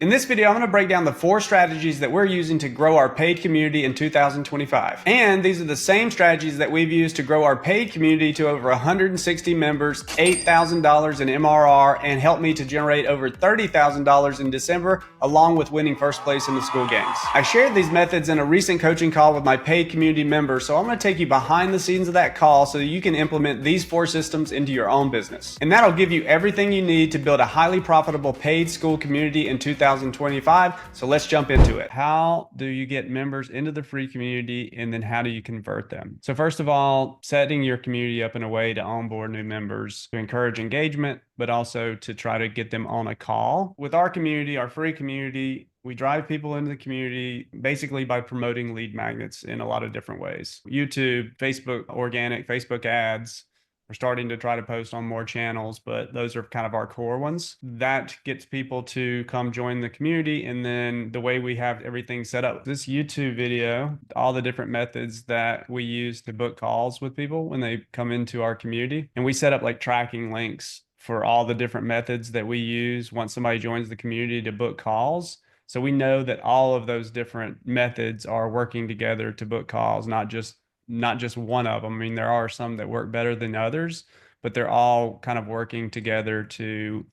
In this video, I'm going to break down the 4 strategies that we're using to grow our paid community in 2025. And these are the same strategies that we've used to grow our paid community to over 160 members, $8,000 in MRR, and helped me to generate over $30,000 in December, along with winning first place in the Skool games. I shared these methods in a recent coaching call with my paid community members, so I'm going to take you behind the scenes of that call so that you can implement these 4 systems into your own business. And that'll give you everything you need to build a highly profitable paid Skool community in 2025. So let's jump into it. How do you get members into the free community, and then how do you convert them? So first of all, setting your community up in a way to onboard new members, to encourage engagement, but also to try to get them on a call. With our community, our free community, we drive people into the community basically by promoting lead magnets in a lot of different ways. YouTube, Facebook, organic Facebook ads. We're starting to try to post on more channels, but those are kind of our core ones. That gets people to come join the community. And then the way we have everything set up, this YouTube video, all the different methods that we use to book calls with people when they come into our community. And we set up like tracking links for all the different methods that we use once somebody joins the community to book calls. So we know that all of those different methods are working together to book calls, not just one of them. I mean, there are some that work better than others, but they're all kind of working together to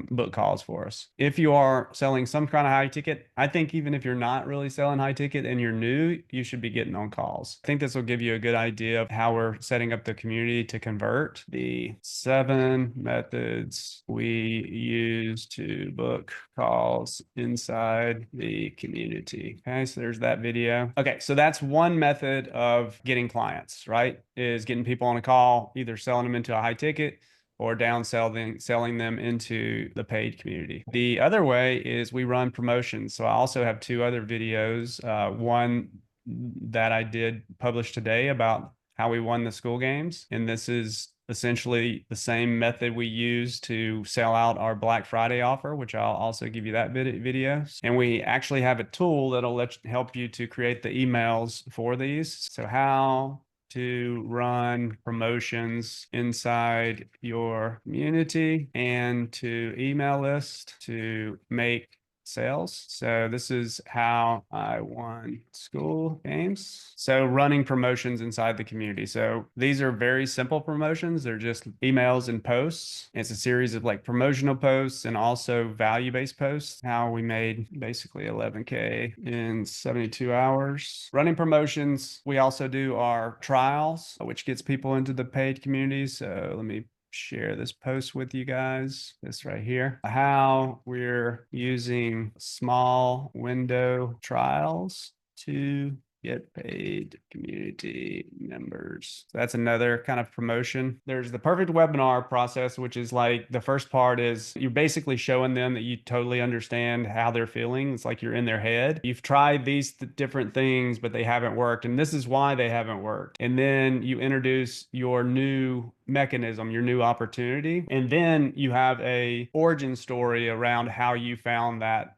book calls for us. If you are selling some kind of high ticket, I think even if you're not really selling high ticket and you're new, you should be getting on calls. I think this will give you a good idea of how we're setting up the community to convert. The 7 methods we use to book calls inside the community. Okay, so there's that video. Okay, so that's one method of getting clients, right? Is getting people on a call, either selling them into a high ticket or selling them into the paid community. The other way is we run promotions. So I also have 2 other videos. One that I did publish today about how we won the Skool games. And this is essentially the same method we use to sell out our Black Friday offer, which I'll also give you that video. And we actually have a tool that'll help you to create the emails for these. So how to run promotions inside your community and to email list to make sales. So this is how I won Skool games. So running promotions inside the community. So these are very simple promotions. They're just emails and posts. It's a series of like promotional posts and also value-based posts. How we made basically 11K in 72 hours. Running promotions. We also do our trials, which gets people into the paid community. So let me share this post with you guys. This right here, how we're using small window trials to get paid community members. So that's another kind of promotion. There's the perfect webinar process, which is like the first part is you're basically showing them that you totally understand how they're feeling. It's like you're in their head. You've tried these different things, but they haven't worked. And this is why they haven't worked. And then you introduce your new mechanism, your new opportunity. And then you have a origin story around how you found that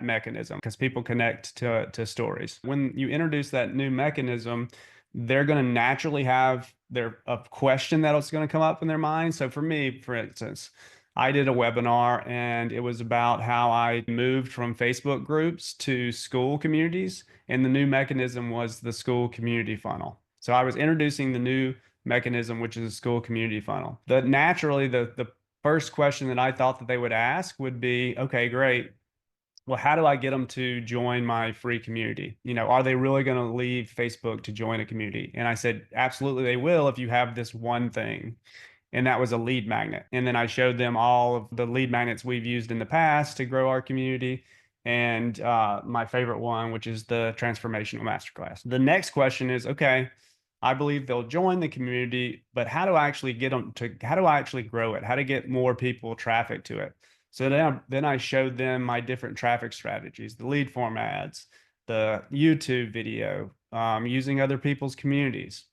mechanism, because people connect to stories. When you introduce that new mechanism, they're going to naturally have a question that's going to come up in their mind. So for me, for instance, I did a webinar and it was about how I moved from Facebook groups to Skool communities. And the new mechanism was the Skool community funnel. So I was introducing the new mechanism, which is a Skool community funnel. Naturally, the first question that I thought that they would ask would be, okay, great. Well, how do I get them to join my free community? Are they really going to leave Facebook to join a community? And I said, absolutely, they will if you have this one thing. And that was a lead magnet. And then I showed them all of the lead magnets we've used in the past to grow our community. And my favorite one, which is the transformational masterclass. The next question is, okay, I believe they'll join the community, but how do I actually grow it? How to get more people traffic to it? So then I showed them my different traffic strategies, the lead form ads, the YouTube video, using other people's communities.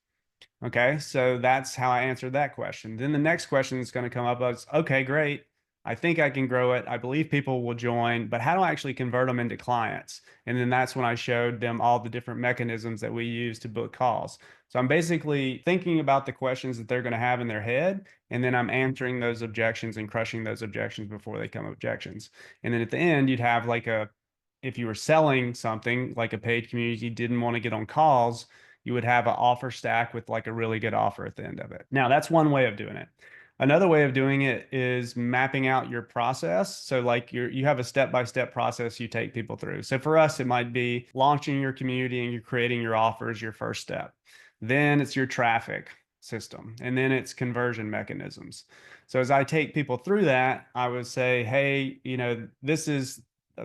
Okay, so that's how I answered that question. Then the next question that's going to come up is, okay, great. I think I can grow it. I believe people will join, but how do I actually convert them into clients? And then that's when I showed them all the different mechanisms that we use to book calls. So I'm basically thinking about the questions that they're going to have in their head, and then I'm answering those objections and crushing those objections before they come objections. And then at the end, you'd have like if you were selling something like a paid community, didn't want to get on calls, you would have an offer stack with like a really good offer at the end of it. Now, that's one way of doing it. Another way of doing it is mapping out your process. So like you have a step-by-step process you take people through. So for us, it might be launching your community and you're creating your offers, your first step. Then it's your traffic system, and then it's conversion mechanisms. So as I take people through that, I would say, hey, this is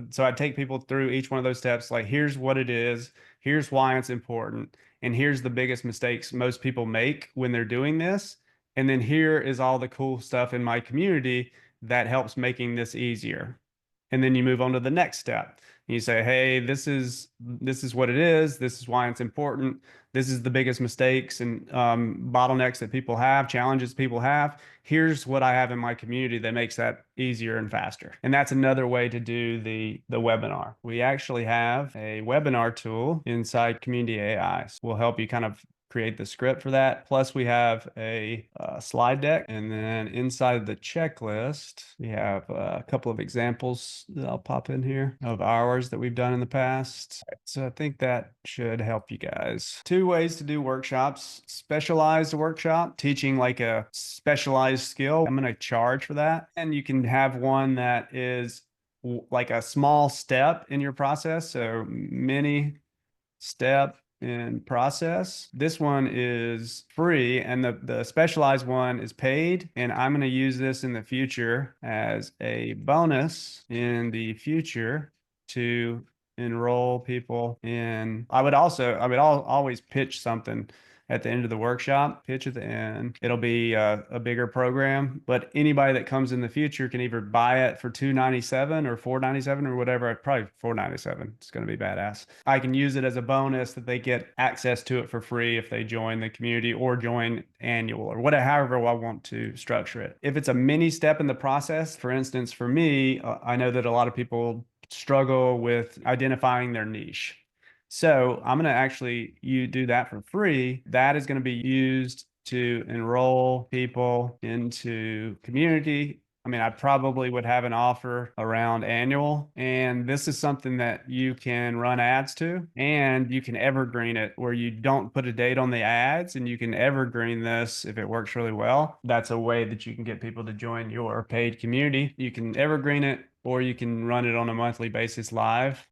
so I take people through each one of those steps, like here's what it is, here's why it's important, and here's the biggest mistakes most people make when they're doing this. And then here is all the cool stuff in my community that helps making this easier. And then you move on to the next step. You say, hey, this is what it is. This is why it's important. This is the biggest mistakes and bottlenecks that people have, challenges people have. Here's what I have in my community that makes that easier and faster. And that's another way to do the webinar. We actually have a webinar tool inside Community AI. So we'll help you kind of create the script for that. Plus, we have a slide deck. And then inside the checklist, we have a couple of examples that I'll pop in here of ours that we've done in the past. So I think that should help you guys. Two ways to do workshops: specialized workshop, teaching like a specialized skill. I'm going to charge for that. And you can have one that is like a small step in your process. So mini step in process. This one is free, and the specialized one is paid. And I'm going to use this in the future as a bonus in the future to enroll people in. I would always pitch something at the end of the workshop, pitch at the end. It'll be a bigger program, but anybody that comes in the future can either buy it for $297 or $497 or whatever. Probably $497. It's going to be badass. I can use it as a bonus that they get access to it for free if they join the community or join annual or whatever, however I want to structure it. If it's a mini step in the process, for instance, for me, I know that a lot of people struggle with identifying their niche. So I'm going to actually you do that for free. That is going to be used to enroll people into community. I mean, I probably would have an offer around annual, and this is something that you can run ads to, and you can evergreen it where you don't put a date on the ads, and you can evergreen this if it works really well. That's a way that you can get people to join your paid community. You can evergreen it, or you can run it on a monthly basis live.